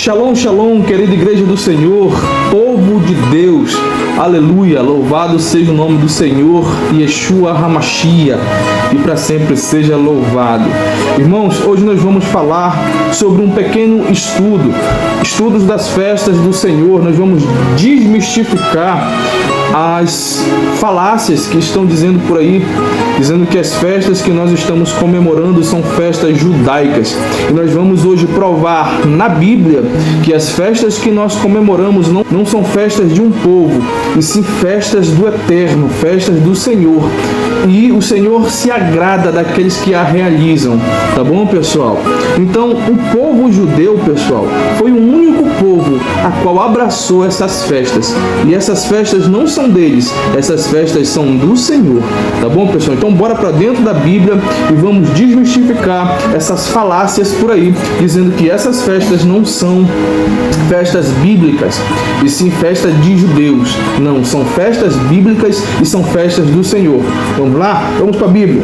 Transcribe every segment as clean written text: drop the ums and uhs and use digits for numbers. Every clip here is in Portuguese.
Shalom, shalom, querida igreja do Senhor, povo de Deus, aleluia, louvado seja o nome do Senhor, Yeshua HaMashiach, e para sempre seja louvado. Irmãos, hoje nós vamos falar sobre um pequeno estudos das festas do Senhor. Nós vamos desmistificar as falácias que estão dizendo por aí, dizendo que as festas que nós estamos comemorando são festas judaicas. E nós vamos hoje provar na Bíblia que as festas que nós comemoramos não são festas de um povo, e sim festas do Eterno, festas do Senhor. E o Senhor se agrada daqueles que a realizam, tá bom, pessoal? Então, o povo judeu, pessoal, foi o único povo a qual abraçou essas festas. E essas festas não são deles, essas festas são do Senhor, tá bom, pessoal? Então, bora para dentro da Bíblia e vamos desmistificar essas falácias por aí, dizendo que essas festas não são festas bíblicas, e sim festas de judeus. Não, são festas bíblicas e são festas do Senhor. Vamos lá? Vamos para a Bíblia.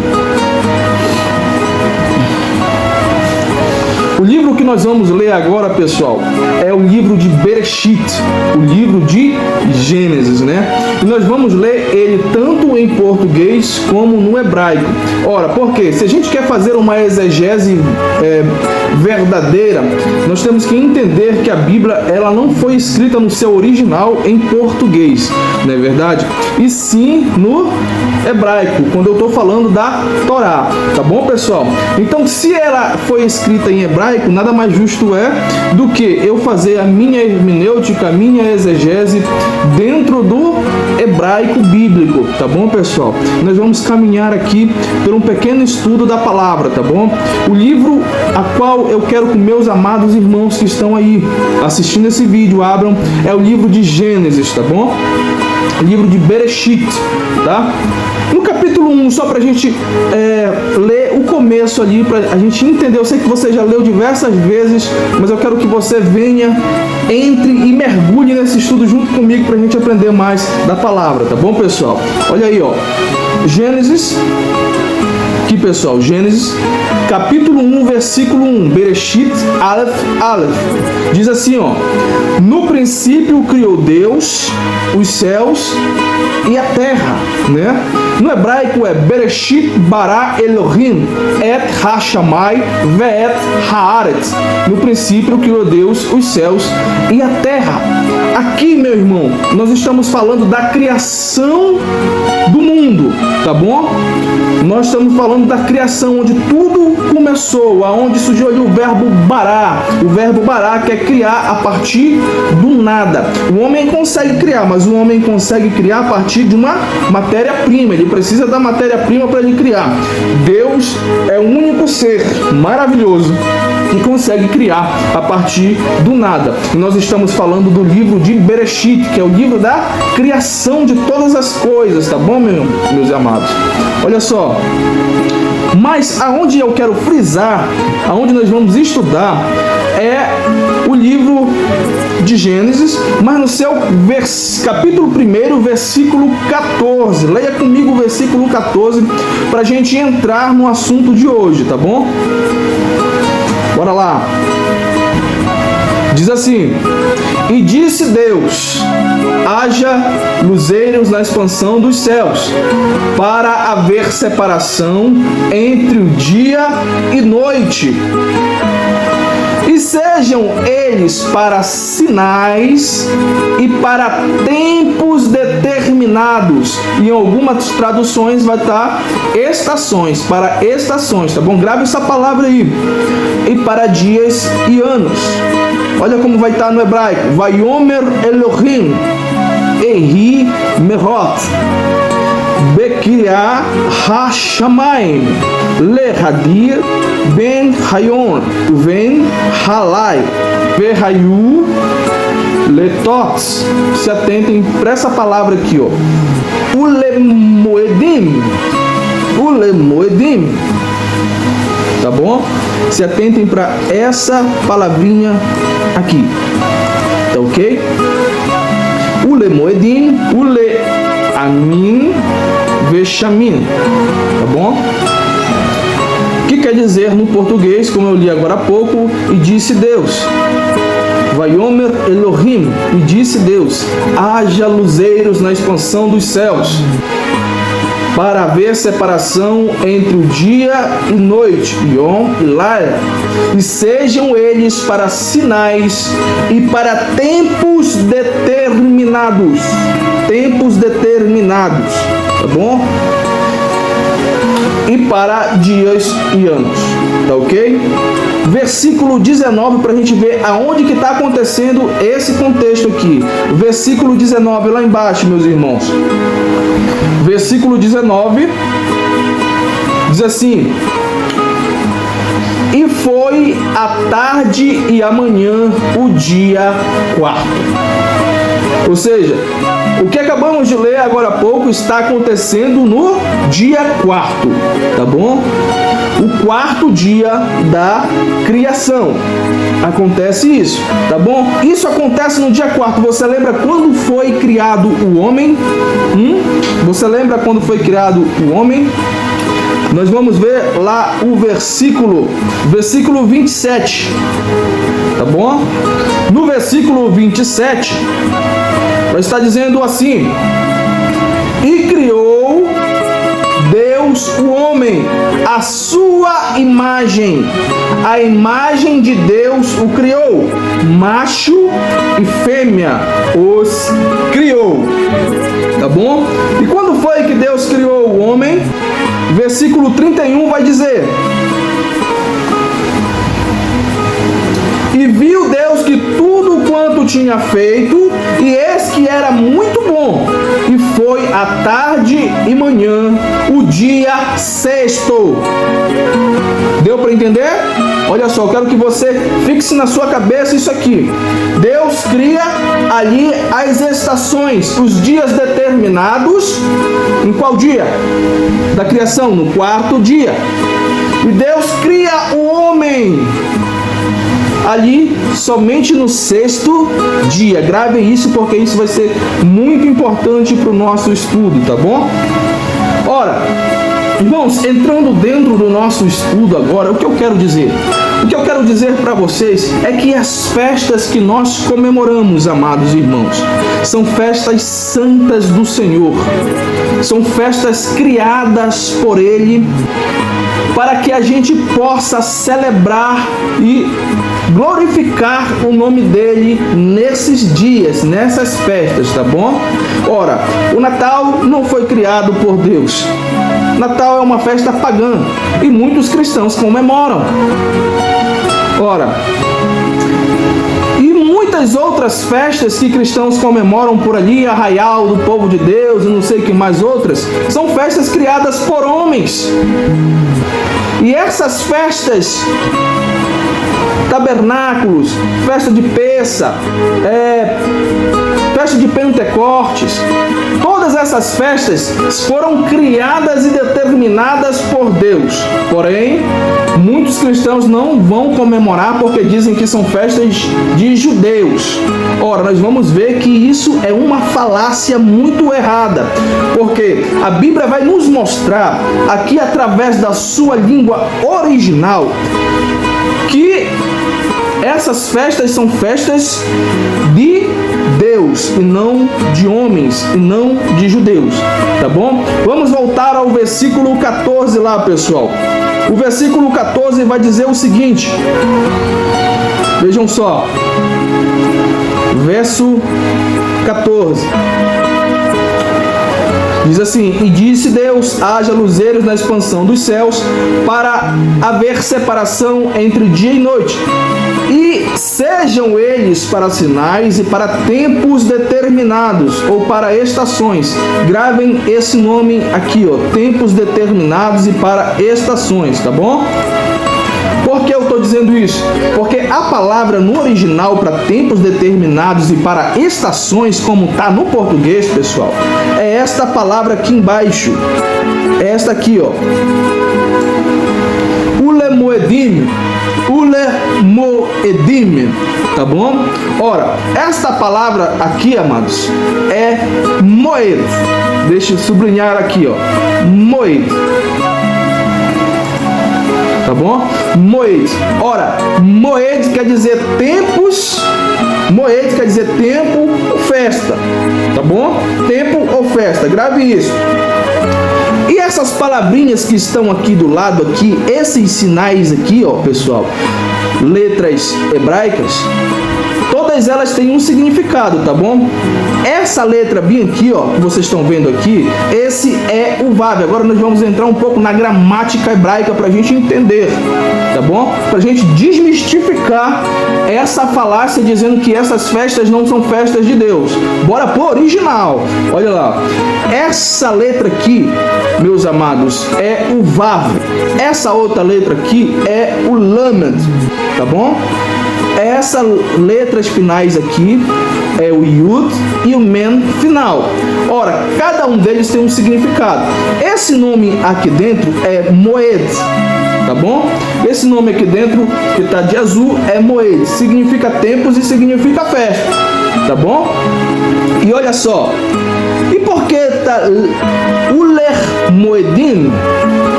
O livro que nós vamos ler agora, pessoal, é o livro de Bereshit, o livro de Gênesis, né? E nós vamos ler ele tanto em português como no hebraico. Ora, por quê? Se a gente quer fazer uma exegese verdadeira, nós temos que entender que a Bíblia ela não foi escrita no seu original em português, não é verdade? E sim no hebraico, quando eu estou falando da Torá, tá bom, pessoal? Então, se ela foi escrita em hebraico, nada mais justo é do que eu fazer a minha hermenêutica, a minha exegese dentro do hebraico bíblico, tá bom, pessoal? Nós vamos caminhar aqui por um pequeno estudo da palavra, tá bom? O livro a qual eu quero que meus amados irmãos que estão aí assistindo esse vídeo abram é o livro de Gênesis, tá bom? Livro de Bereshit, tá? No capítulo 1, só para a gente ler o começo ali, para a gente entender. Eu sei que você já leu diversas vezes, mas eu quero que você venha, entre e mergulhe nesse estudo junto comigo para a gente aprender mais da palavra, tá bom, pessoal? Olha aí, ó. Gênesis, aqui, pessoal, Gênesis, capítulo 1, versículo 1, Bereshit, Aleph, Aleph. Diz assim, ó: no princípio criou Deus os céus e a terra, né? No hebraico é Bereshit bara Elohim et ha-shamai ve'et haaretz. No princípio criou Deus os céus e a terra. Aqui, meu irmão, nós estamos falando da criação do mundo, tá bom? Nós estamos falando da criação, onde tudo começou, aonde surgiu ali o verbo bará. O verbo bará quer criar a partir do nada. O homem consegue criar, mas o homem consegue criar a partir de uma matéria-prima. Ele precisa da matéria-prima para ele criar. Deus é o único ser maravilhoso que consegue criar a partir do nada. E nós estamos falando do livro de Bereshit, que é o livro da criação de todas as coisas, tá bom, meus amados? Olha só. Mas aonde eu quero frisar, aonde nós vamos estudar, é o livro de Gênesis, mas no seu capítulo 1, versículo 14. Leia comigo o versículo 14 para a gente entrar no assunto de hoje, tá bom? Bora lá. Diz assim: e disse Deus, haja luzeiros na expansão dos céus, para haver separação entre o dia e noite, e sejam eles para sinais e para tempos determinados. E em algumas traduções vai estar estações, para estações, tá bom? Grave essa palavra aí. E para dias e anos. Olha como vai estar no hebraico. Vayomer Elohim Ehi Merot Bekiria HaShamayim Lehadir Ben Hayon Ben Halai Vehayu Letots. Se atentem para essa palavra aqui, ó. Ulemoedim. Ulemoedim. Tá bom? Se atentem para essa palavrinha aqui. Tá ok? Ulemoedim, ule amin, vexamin. Tá bom? Que quer dizer no português, como eu li agora há pouco, e disse Deus. Elohim, e disse Deus, haja luzeiros na expansão dos céus, para haver separação entre o dia e noite, Yom e Laila, e sejam eles para sinais e para tempos determinados. Tempos determinados, tá bom? E para dias e anos, tá ok? Versículo 19, para a gente ver aonde que está acontecendo esse contexto aqui. Versículo 19, lá embaixo, meus irmãos. Versículo 19 diz assim: e foi a tarde e a manhã o dia quarto. Ou seja, o que acabamos de ler agora há pouco está acontecendo no dia quarto, tá bom? O quarto dia da criação. Acontece isso, tá bom? Isso acontece no dia quarto. Você lembra quando foi criado o homem? Você lembra quando foi criado o homem? Nós vamos ver lá o versículo 27, tá bom? No versículo 27, vai estar dizendo assim: e criou Deus o homem, a sua imagem, a imagem de Deus o criou, macho e fêmea os criou, tá bom? E quando foi que Deus criou o homem? Versículo 31 vai dizer: e viu Deus que tudo quanto tinha feito, e eis que era muito bom, e foi a tarde e manhã, o dia sexto. Deu para entender? Olha só, eu quero que você fixe na sua cabeça isso aqui. Deus cria ali as estações, os dias determinados. Em qual dia da criação? No quarto dia. E Deus cria o homem ali somente no sexto dia. Grave isso, porque isso vai ser muito importante para o nosso estudo, tá bom? Ora, irmãos, entrando dentro do nosso estudo agora, o que eu quero dizer? O que eu quero dizer para vocês é que as festas que nós comemoramos, amados irmãos, são festas santas do Senhor. São festas criadas por Ele para que a gente possa celebrar e glorificar o nome dele nesses dias, nessas festas, tá bom? Ora, o Natal não foi criado por Deus. Natal é uma festa pagã e muitos cristãos comemoram. Ora, e muitas outras festas que cristãos comemoram por ali, Arraial do Povo de Deus e não sei o que mais outras, são festas criadas por homens. E essas festas, tabernáculos, festa de Pessa, festa de Pentecostes, todas essas festas foram criadas e determinadas por Deus. Porém, muitos cristãos não vão comemorar porque dizem que são festas de judeus. Ora, nós vamos ver que isso é uma falácia muito errada, porque a Bíblia vai nos mostrar aqui através da sua língua original que essas festas são festas de Deus e não de homens e não de judeus, tá bom? Vamos voltar ao versículo 14 lá, pessoal. O versículo 14 vai dizer o seguinte, vejam só, verso 14. Diz assim: e disse Deus, haja luzeiros na expansão dos céus, para haver separação entre dia e noite, e sejam eles para sinais e para tempos determinados, ou para estações. Gravem esse nome aqui, ó, tempos determinados e para estações, tá bom? Por que eu estou dizendo isso? Porque a palavra no original para tempos determinados e para estações, como está no português, pessoal, é esta palavra aqui embaixo. É esta aqui, ó. Ulemoedim. Ulemoedim. Tá bom? Ora, esta palavra aqui, amados, é moed. Deixa eu sublinhar aqui, ó. Moed. Tá bom? Moed. Ora, moed quer dizer tempos. Moed quer dizer tempo ou festa, tá bom? Tempo ou festa, grave isso. E essas palavrinhas que estão aqui do lado aqui, esses sinais aqui, ó, pessoal, letras hebraicas, todas elas têm um significado, tá bom? Essa letra bem aqui, ó, que vocês estão vendo aqui, esse é o Vav. Agora nós vamos entrar um pouco na gramática hebraica para a gente entender, tá bom? Para a gente desmistificar essa falácia dizendo que essas festas não são festas de Deus. Bora pro original. Olha lá. Essa letra aqui, meus amados, é o Vav. Essa outra letra aqui é o Lamed, tá bom? Essas letras finais aqui é o Yud e o Men final. Ora, cada um deles tem um significado. Esse nome aqui dentro é Moed, tá bom? Esse nome aqui dentro, que está de azul, é Moed. Significa tempos e significa festa, tá bom? E olha só. E por que tá Uler Moedim?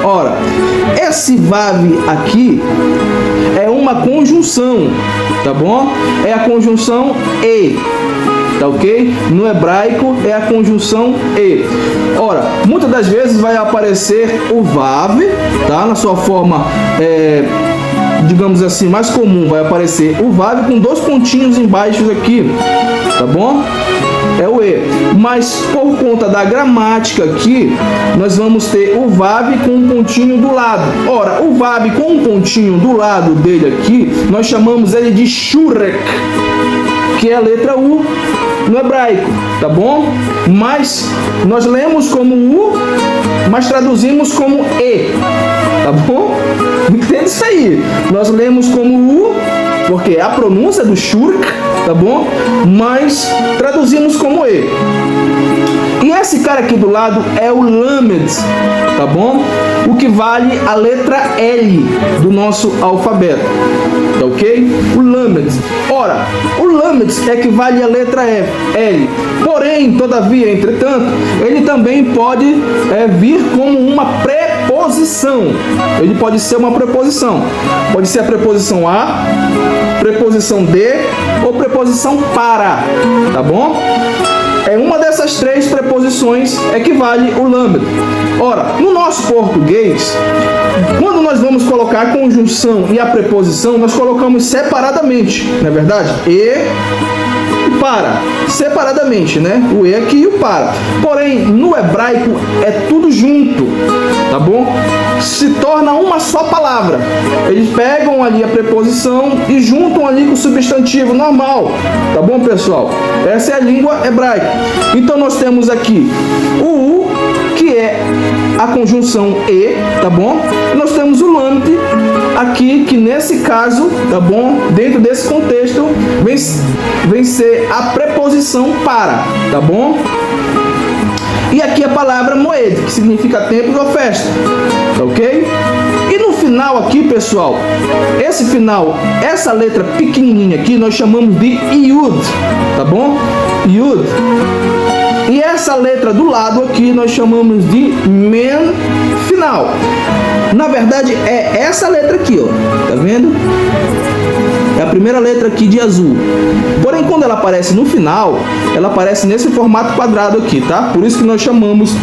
Ora, esse Vav aqui é uma conjunção, tá bom? É a conjunção E, tá ok? No hebraico é a conjunção E. Ora, muitas das vezes vai aparecer o Vav, tá? Na sua forma, digamos assim, mais comum, vai aparecer o Vav com dois pontinhos embaixo aqui, tá bom? É o E, mas por conta da gramática aqui, nós vamos ter o Vav com um pontinho do lado. Ora, o Vav com um pontinho do lado dele aqui, nós chamamos ele de Shurek, que é a letra U no hebraico, tá bom? Mas nós lemos como U, mas traduzimos como E, tá bom? Entende isso aí? Nós lemos como U, porque é a pronúncia do Shurek, tá bom? Mas traduzimos como E. E esse cara aqui do lado é o Lamed, tá bom? O que vale a letra L do nosso alfabeto, tá ok? O Lamed. Ora, o Lamed equivale à letra L. Porém, todavia, entretanto, ele também pode vir como uma preposição. Ele pode ser uma preposição. Pode ser a preposição a, preposição de ou preposição para, tá bom? É uma dessas três preposições equivale o Lamed. Ora, no nosso português, quando nós vamos colocar a conjunção e a preposição, nós colocamos separadamente, não é verdade? E para, separadamente, né? O E aqui e o para. Porém, no hebraico é tudo junto, tá bom? Se torna uma só palavra. Eles pegam ali a preposição e juntam ali com o substantivo normal, tá bom, pessoal? Essa é a língua hebraica. Então nós temos aqui o U, que é a conjunção E, tá bom? E nós temos o Lamed aqui, que nesse caso, tá bom? Dentro desse contexto, vem ser a preposição para, tá bom? E aqui a palavra Moed, que significa tempo ou festa, tá ok? E no final aqui, pessoal, esse final, essa letra pequenininha aqui, nós chamamos de Yud, tá bom? Yud. E essa letra do lado aqui, nós chamamos de Men final. Na verdade, é essa letra aqui, ó, tá vendo? É a primeira letra aqui de azul. Porém, quando ela aparece no final, ela aparece nesse formato quadrado aqui, tá? Por isso que nós chamamos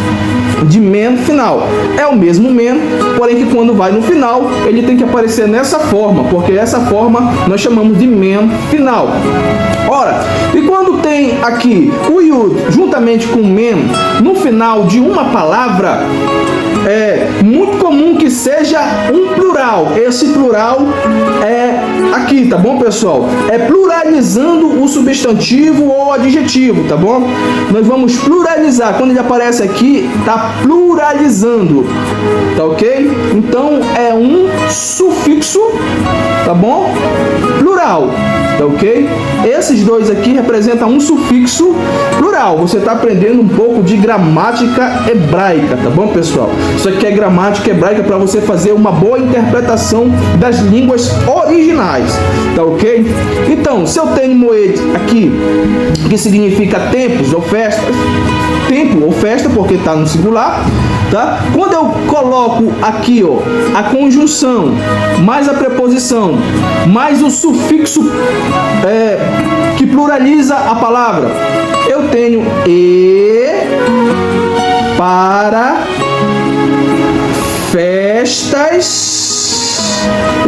de Men final. É o mesmo Men, porém que quando vai no final, ele tem que aparecer nessa forma, porque essa forma nós chamamos de Men final. Ora, e quando tem aqui o Yud juntamente com o Men no final de uma palavra, é muito comum que seja um plural. Esse plural é aqui, tá bom, pessoal? É pluralizando o substantivo ou adjetivo, tá bom? Nós vamos pluralizar. Quando ele aparece aqui, tá pluralizando, tá ok? Então é um sufixo, tá bom? Plural, tá ok? Esses dois aqui representam um sufixo plural. Você está aprendendo um pouco de gramática hebraica, tá bom, pessoal? Isso aqui é gramática hebraica para você fazer uma boa interpretação das línguas originais, tá ok? Então, se eu tenho Moed aqui, que significa tempos ou festas, tempo ou festa, porque está no singular, tá? Quando eu coloco aqui, ó, a conjunção, mais a preposição, mais o sufixo que pluraliza a palavra. Eu tenho e para festas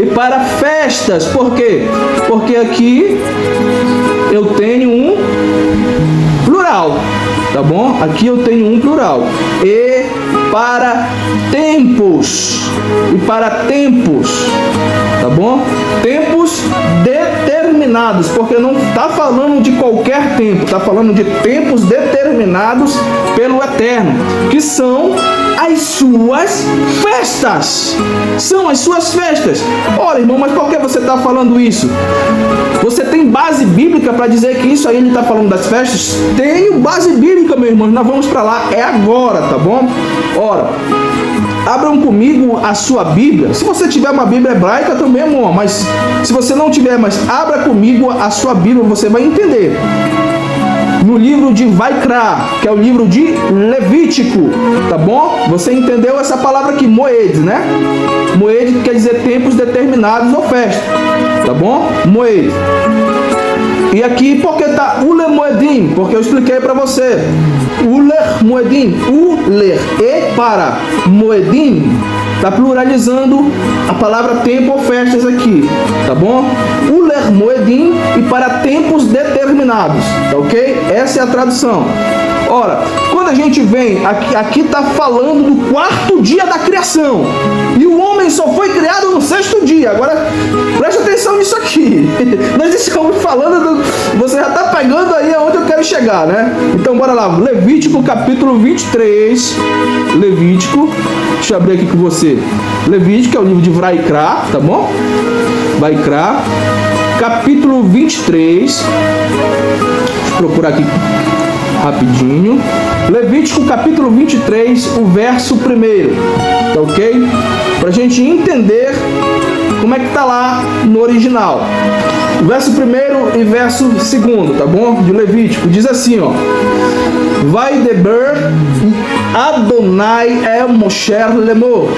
e para festas. Por quê? Porque aqui eu tenho um plural, tá bom? Aqui eu tenho um plural. E para tempos. E para tempos, tá bom? Tempos determinados, porque não está falando de qualquer tempo, está falando de tempos determinados pelo Eterno, que são as suas festas. São as suas festas. Ora, irmão, mas por que você está falando isso? Você tem base bíblica para dizer que isso aí ele está falando das festas? Tenho base bíblica, meu irmão. Nós vamos para lá. É agora, tá bom? Ora, abram comigo a sua Bíblia. Se você tiver uma Bíblia hebraica também, amor, mas se você não tiver, mas abra comigo a sua Bíblia, você vai entender. No livro de Vaikra, que é o livro de Levítico, tá bom? Você entendeu essa palavra aqui, Moed, né? Moed quer dizer tempos determinados ou festa, tá bom? Moed. E aqui, por que tá Uler Moedim? Porque eu expliquei para você. Uler Moedim, Uler e para Moedim, tá pluralizando a palavra tempo ou festas aqui, tá bom? Uler Moedim e para tempos determinados, tá ok? Essa é a tradução. Ora, quando a gente vem, aqui está falando do quarto dia da criação. E o homem só foi criado no sexto dia. Agora, preste atenção nisso aqui. Nós estamos falando, você já está pegando aí aonde eu quero chegar, né? Então, bora lá. Levítico, capítulo 23. Levítico, deixa eu abrir aqui com você. Levítico é o livro de Vaikra, tá bom? Vaikra, capítulo 23. Deixa eu procurar aqui rapidinho. Levítico capítulo 23, o verso 1, tá ok? Pra gente entender como é que tá lá no original. O verso 1 e verso 2, tá bom? De Levítico, diz assim, ó. Vai deber Adonai el Moshe lemor.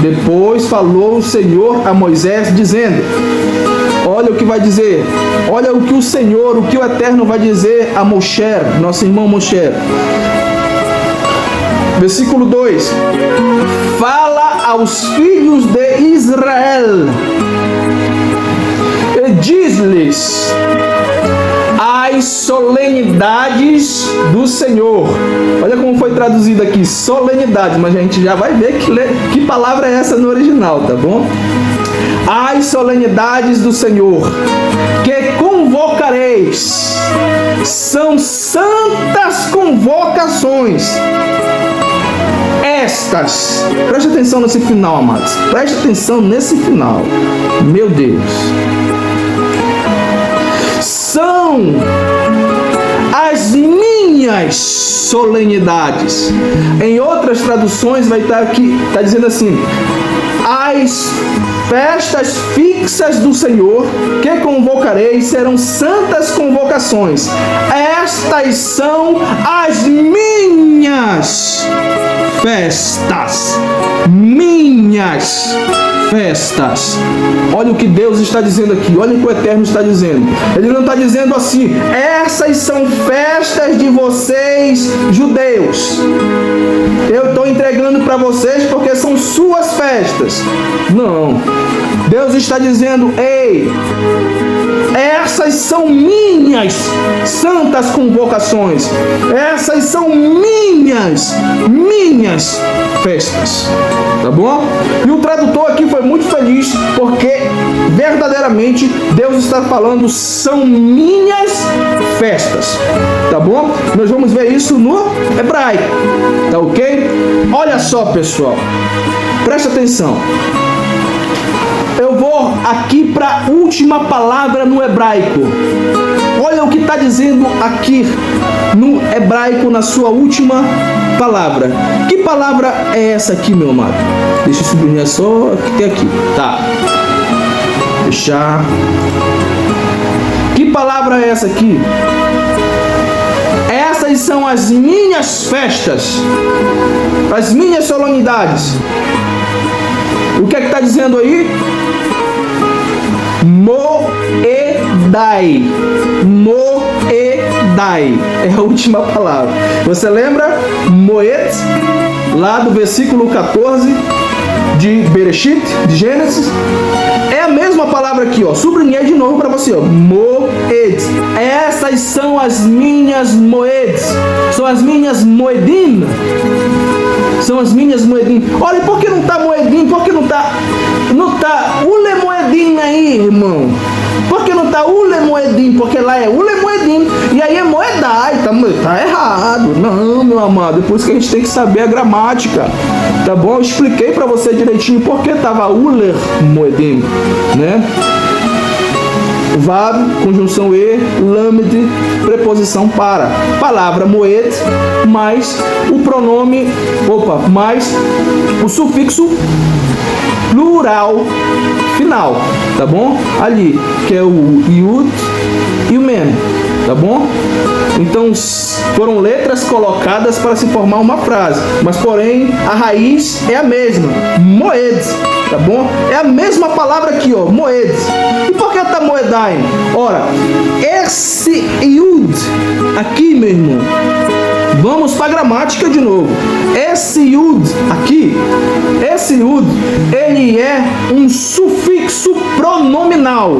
Depois falou o Senhor a Moisés, dizendo... Olha o que vai dizer. Olha o que o Senhor, o que o Eterno vai dizer a Moshe, nosso irmão Moshe. Versículo 2. Fala aos filhos de Israel e diz-lhes as solenidades do Senhor. Olha como foi traduzido aqui, solenidades, mas a gente já vai ver que palavra é essa no original, tá bom? As solenidades do Senhor, que convocareis, são santas convocações. Estas, preste atenção nesse final, amados, preste atenção nesse final, meu Deus, são as minhas solenidades. Em outras traduções vai estar aqui, está dizendo assim, as festas fixas do Senhor que convocarei serão santas convocações. Estas são as minhas festas. Minhas festas. Olha o que Deus está dizendo aqui. Olha o que o Eterno está dizendo. Ele não está dizendo assim, essas são festas de vocês, judeus. Eu estou entregando para vocês porque são suas festas. Não. Deus está dizendo, ei, essas são minhas santas convocações. Essas são minhas festas. Tá bom? E o tradutor aqui foi muito feliz porque verdadeiramente Deus está falando, são minhas festas. Tá bom? Nós vamos ver isso no hebraico. Tá ok? Olha só, pessoal. Presta atenção. Eu vou aqui para a última palavra no hebraico. Olha o que está dizendo aqui no hebraico, na sua última palavra. Que palavra é essa aqui, meu amado? Deixa eu sublinhar só até aqui. Tá. Fechar. Que palavra é essa aqui? Essas são as minhas festas, as minhas solenidades. O que é que está dizendo aí? Moedai. Moedai. Moedai é a última palavra. Você lembra? Moed, lá do versículo 14 de Bereshit, de Gênesis. É a mesma palavra aqui, ó. Sublinhei de novo para você, ó. Moed. Essas são as minhas moeds. São as minhas moedim. São as minhas moedim. Olha, por que não tá moedim? Por que não tá ule moedim aí, irmão? Por que não tá ule moedim? Porque lá é ule moedim e aí é moedai. Tá errado. Não, meu amado. É por isso que a gente tem que saber a gramática. Tá bom? Eu expliquei para você direitinho por que tava uler moedim, né? Vav, conjunção e, lamed, preposição para. Palavra moed, mais o pronome, mais o sufixo plural final, tá bom? Ali, que é o yud e o men, tá bom? Então, foram letras colocadas para se formar uma frase, mas porém, a raiz é a mesma, moed, tá bom? É a mesma palavra aqui, ó, moed. E por que tá moedai? Ora, esse yud aqui, meu irmão, vamos para a gramática de novo. Esse yud aqui, esse yud, ele é um sufixo pronominal,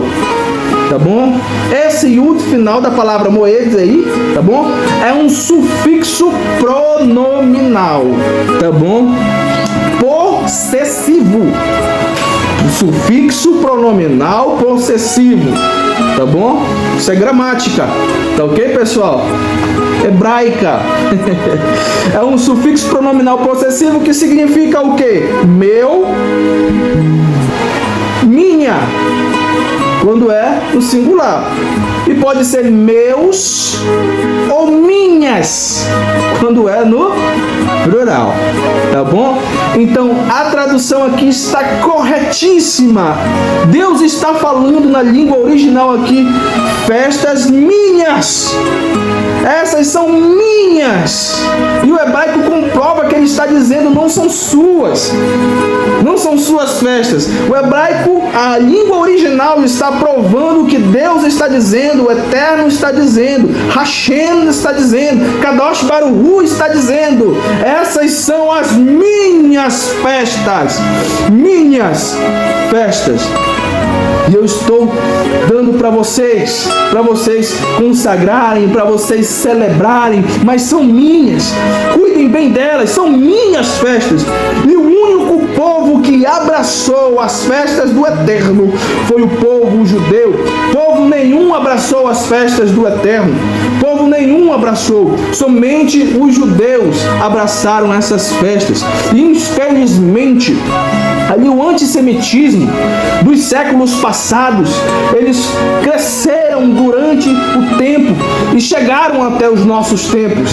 tá bom? Esse yud final da palavra moed aí, tá bom? É um sufixo pronominal, tá bom? Possessivo. Sufixo pronominal possessivo, tá bom? Isso é gramática, tá ok, pessoal? Hebraica. É um sufixo pronominal possessivo que significa o quê? Meu, minha, quando é no singular. E pode ser meus ou minhas, quando é no plural, tá bom? Então, a tradução aqui está corretíssima. Deus está falando na língua original aqui, festas minhas. Essas são minhas. E o hebraico comprova que ele está dizendo não são suas. Não são suas festas. O hebraico, a língua original está provando que Deus está dizendo, o Eterno está dizendo, Hashem está dizendo, Kadosh Baruch Hu está dizendo. Essas são as minhas festas. Minhas festas. E eu estou dando para vocês consagrarem, para vocês celebrarem, mas são minhas. Cuidem bem delas, são minhas festas. E o único povo que abraçou as festas do Eterno foi o povo judeu. Povo nenhum abraçou as festas do Eterno. Povo nenhum abraçou. Somente os judeus abraçaram essas festas. E infelizmente, ali o antissemitismo dos séculos passados, eles cresceram durante o tempo e chegaram até os nossos tempos,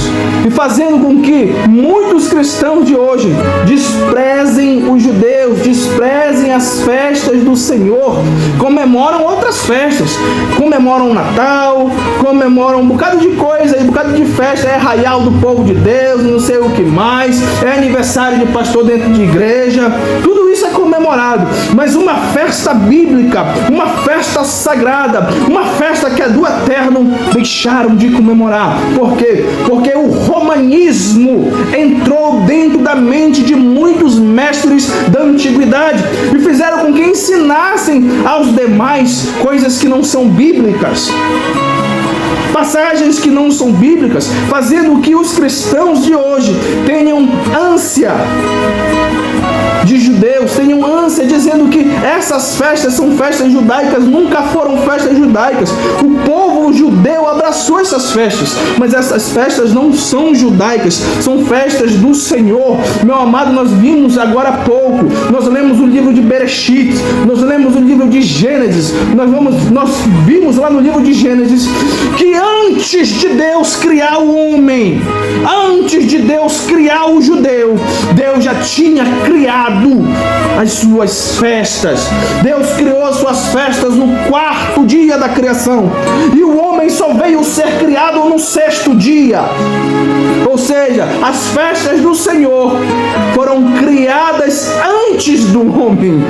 e fazendo com que muitos cristãos de hoje desprezem os judeus, desprezem as festas do Senhor, comemoram outras festas, comemoram o Natal, comemoram um bocado de coisa, um bocado de festa, é arraial do povo de Deus, não sei o que mais, é aniversário de pastor dentro de igreja, tudo isso é comemorado, mas uma festa bíblica, uma festa sagrada, uma festa que é do Eterno, deixaram de comemorar. Por quê? Porque o romanismo entrou dentro da mente de muitos mestres da antiguidade e fizeram com que ensinassem aos demais coisas que não são bíblicas, passagens que não são bíblicas, fazendo que os cristãos de hoje tenham ânsia de judeus, tenham ânsia dizendo que essas festas são festas judaicas, nunca foram festas judaicas. O povo judeu abraçou essas festas, mas essas festas não são judaicas, são festas do Senhor. Meu amado, nós vimos agora há pouco, nós lemos o livro de Bereshit, nós lemos o livro de Gênesis, nós vimos lá no livro de Gênesis que antes de Deus criar o homem, antes de Deus criar o judeu, Deus já tinha criado as suas festas. Deus criou as suas festas no 4º dia da criação, e o homem só veio ser criado no 6º dia. Ou seja, as festas do Senhor foram criadas antes do homem.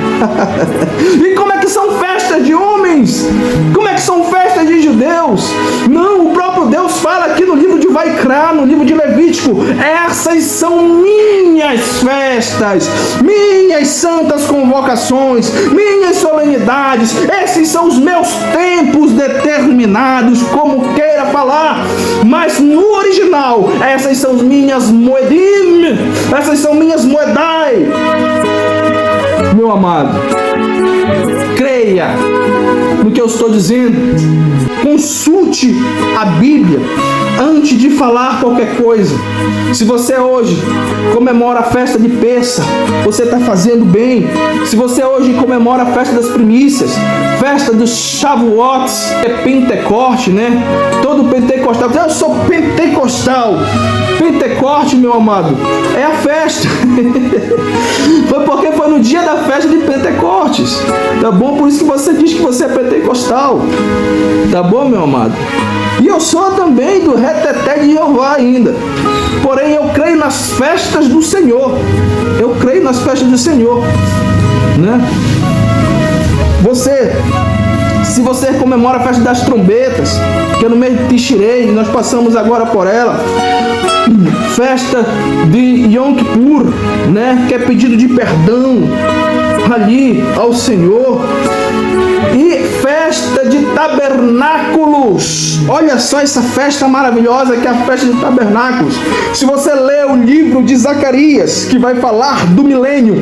E como é que são festas de homens? Como é que são festas de judeus? Não, o próprio Deus fala aqui no livro de Vaikra, no livro de Levítico, essas são minhas festas, minhas santas convocações, minhas solenidades, esses são os meus tempos determinados, como queira falar, mas no original, essas são minhas moedim, essas são minhas moedai. Meu amado, creia no que eu estou dizendo, consulte a Bíblia antes de falar qualquer coisa. Se você hoje comemora a festa de Pêssar, você está fazendo bem. Se você hoje comemora a festa das primícias, festa dos Shavuots, é Pentecoste, né? Todo pentecostal, eu sou pentecostal. Pentecoste, meu amado, é a festa. Foi porque foi no dia da festa de Pentecostes, tá bom? Por isso que você diz que você é pentecostal, tá bom, meu amado? E eu sou também do reteté de Jeová ainda. Porém, eu creio nas festas do Senhor. Eu creio nas festas do Senhor, né? Se você comemora a festa das trombetas, que é no mês de Tishrei, nós passamos agora por ela. Festa de Yom Kippur, né? Que é pedido de perdão ali ao Senhor. E festa de tabernáculos. Olha só essa festa maravilhosa que é a festa de tabernáculos. Se você ler o livro de Zacarias, que vai falar do milênio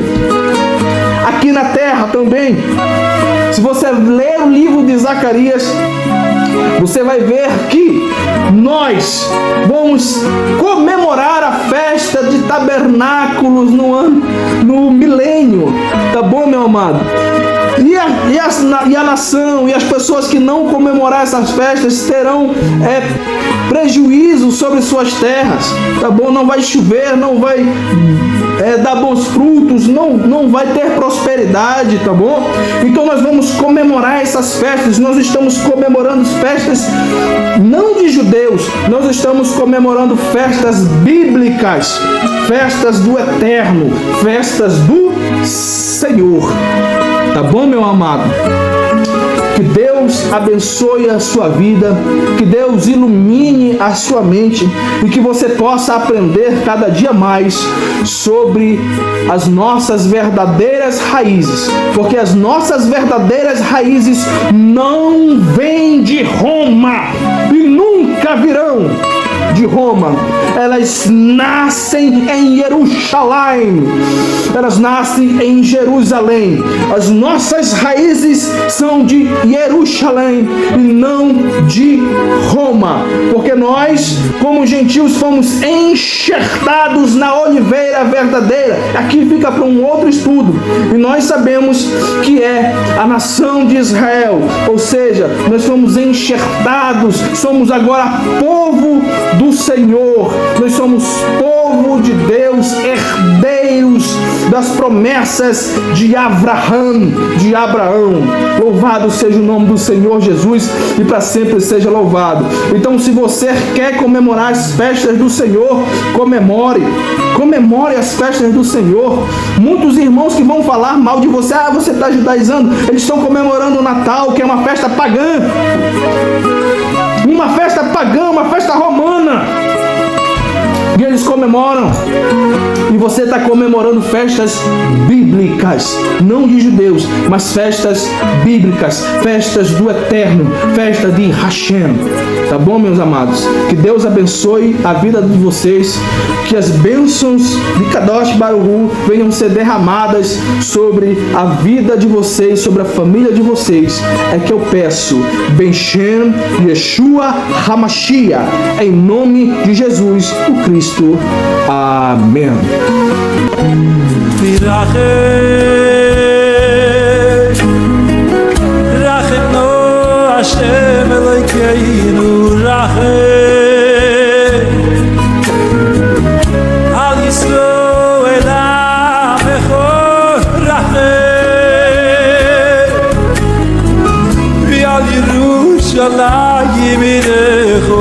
aqui na terra também, se você ler o livro de Zacarias, você vai ver que nós vamos comemorar a festa de tabernáculos no milênio, tá bom, meu amado? E a nação e as pessoas que não comemorar essas festas terão prejuízo sobre suas terras, tá bom? Não vai chover, não vai dar bons frutos, não vai ter prosperidade, tá bom? Então nós vamos comemorar essas festas. Nós estamos comemorando festas não de judeus, nós estamos comemorando festas bíblicas, festas do Eterno, festas do Senhor. Tá bom, meu amado? Que Deus abençoe a sua vida, que Deus ilumine a sua mente e que você possa aprender cada dia mais sobre as nossas verdadeiras raízes, porque as nossas verdadeiras raízes não vêm de Roma e nunca virão de Roma. Elas nascem em Jerusalém, elas nascem em Jerusalém. As nossas raízes são de Jerusalém e não de Roma, porque nós, como gentios, fomos enxertados na oliveira verdadeira. Aqui fica para um outro estudo, e nós sabemos que é a nação de Israel, ou seja, nós fomos enxertados, somos agora povo do Senhor, nós somos povo de Deus, herdeiros das promessas de Abraão. Louvado seja o nome do Senhor Jesus e para sempre seja louvado. Então, se você quer comemorar as festas do Senhor, comemore as festas do Senhor. Muitos irmãos que vão falar mal de você, você está judaizando, eles estão comemorando o Natal, que é uma festa pagã, uma festa romana, e eles comemoram, e você está comemorando festas bíblicas, não de judeus, mas festas bíblicas, festas do Eterno, festa de Hashem. Tá bom, meus amados? Que Deus abençoe a vida de vocês, que as bênçãos de Kadosh Baruch Hu venham ser derramadas sobre a vida de vocês, sobre a família de vocês. É que eu peço, Beshem Yeshua HaMashiach, em nome de Jesus, o Cristo. Amém. Hashem Elokeinu Rachel Al Yisroel Amecho Rachel Al Yerushalayim Irecho